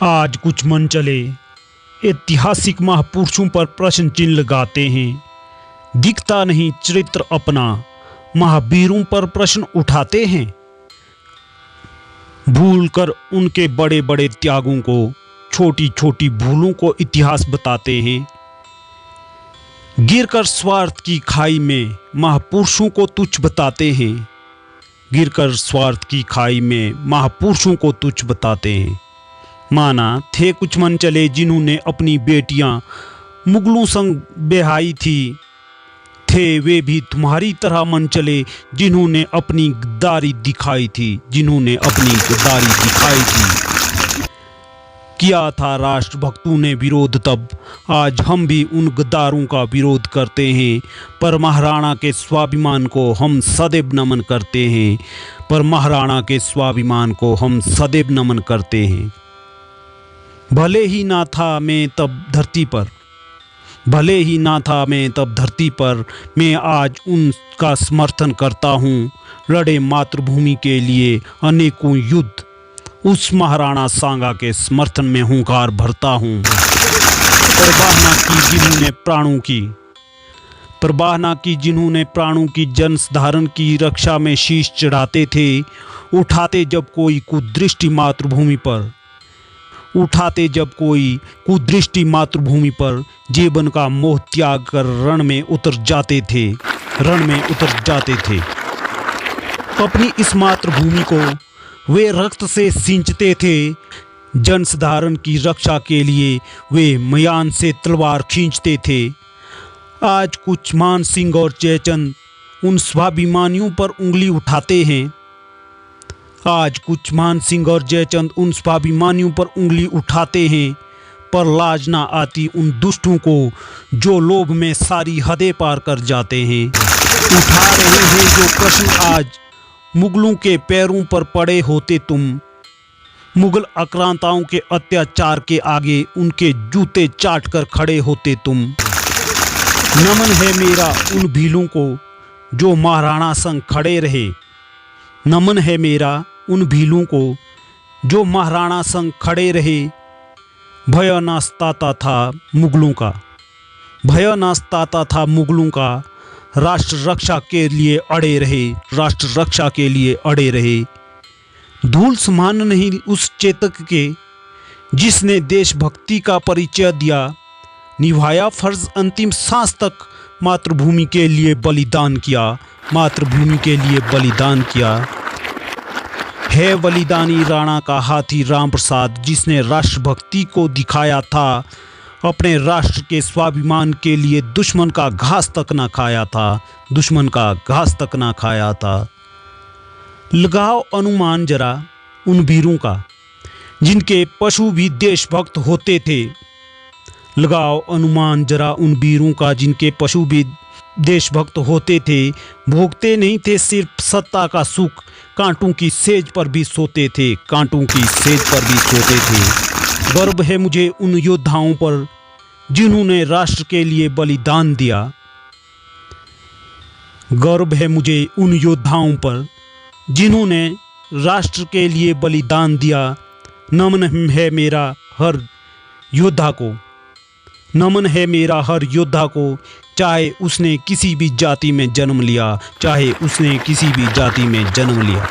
आज कुछ मन चले ऐतिहासिक महापुरुषों पर प्रश्न चिन्ह लगाते हैं। दिखता नहीं चरित्र अपना, महावीरों पर प्रश्न उठाते हैं। भूल कर उनके बड़े बड़े त्यागों को, छोटी छोटी भूलों को इतिहास बताते हैं। गिरकर स्वार्थ की खाई में महापुरुषों को तुच्छ बताते हैं। गिरकर स्वार्थ की खाई में महापुरुषों को तुच्छ बताते हैं। माना थे कुछ मन चले जिन्होंने अपनी बेटियां मुगलों संग ब्याही थी, थे वे भी तुम्हारी तरह मन चले जिन्होंने अपनी गद्दारी दिखाई थी, जिन्होंने अपनी गद्दारी दिखाई थी। किया था राष्ट्रभक्तों ने विरोध तब, आज हम भी उन गद्दारों का विरोध करते हैं। पर महाराणा के स्वाभिमान को हम सदैव नमन करते हैं। पर महाराणा के स्वाभिमान को हम सदैव नमन करते हैं। भले ही ना था मैं तब धरती पर, भले ही ना था मैं तब धरती पर, मैं आज उनका समर्थन करता हूँ। लड़े मातृभूमि के लिए अनेकों युद्ध, उस महाराणा सांगा के समर्थन में हुंकार भरता हूँ। परवाह की जिन्होंने प्राणों की, परवाह की जिन्होंने प्राणों की जनसाधारण की रक्षा में शीश चढ़ाते थे। उठाते जब कोई कुदृष्टि मातृभूमि पर, उठाते जब कोई कुदृष्टि मातृभूमि पर, जीवन का मोह त्याग कर रण में उतर जाते थे, रण में उतर जाते थे। अपनी इस मातृभूमि को वे रक्त से सींचते थे। जनसाधारण की रक्षा के लिए वे म्यान से तलवार खींचते थे। आज कुछ मान सिंह और जयचंद उन स्वाभिमानियों पर उंगली उठाते हैं। आज कुछ मान सिंह और जयचंद उन स्वाभिमानियों पर उंगली उठाते हैं। पर लाज ना आती उन दुष्टों को जो लोभ में सारी हदें पार कर जाते हैं। उठा रहे हैं जो प्रश्न आज मुगलों के पैरों पर पड़े होते तुम। मुगल आक्रांताओं के अत्याचार के आगे उनके जूते चाट कर खड़े होते तुम। नमन है मेरा उन भीलों को जो महाराणा संग खड़े रहे। नमन है मेरा उन भीलों को जो महाराणा संग खड़े रहे। भय नास्ताता था मुगलों का, भय नास्ताता था मुगलों का। राष्ट्र रक्षा के लिए अड़े रहे, राष्ट्र रक्षा के लिए अड़े रहे। धूल समान नहीं उस चेतक के जिसने देशभक्ति का परिचय दिया। निभाया फर्ज अंतिम सांस तक, मातृभूमि के लिए बलिदान किया, मातृभूमि के लिए बलिदान किया। है बलिदानी राणा का हाथी राम प्रसाद जिसने राष्ट्रभक्ति को दिखाया था। अपने राष्ट्र के स्वाभिमान के लिए दुश्मन का घास तक ना खाया था, दुश्मन का घास तक ना खाया था। लगाओ अनुमान जरा उन वीरों का जिनके पशु भी देशभक्त होते थे। लगाओ अनुमान जरा उन वीरों का जिनके पशु भी देशभक्त होते थे। भोगते नहीं थे सिर्फ सत्ता का सुख, कांटों की सेज पर भी सोते थे, कांटों की सेज पर भी सोते थे। गर्व है मुझे उन योद्धाओं पर जिन्होंने राष्ट्र के लिए बलिदान दिया। गर्व है मुझे उन योद्धाओं पर जिन्होंने राष्ट्र के लिए बलिदान दिया। नमन है मेरा हर योद्धा को, नमन है मेरा हर योद्धा को, चाहे उसने किसी भी जाति में जन्म लिया, चाहे उसने किसी भी जाति में जन्म लिया।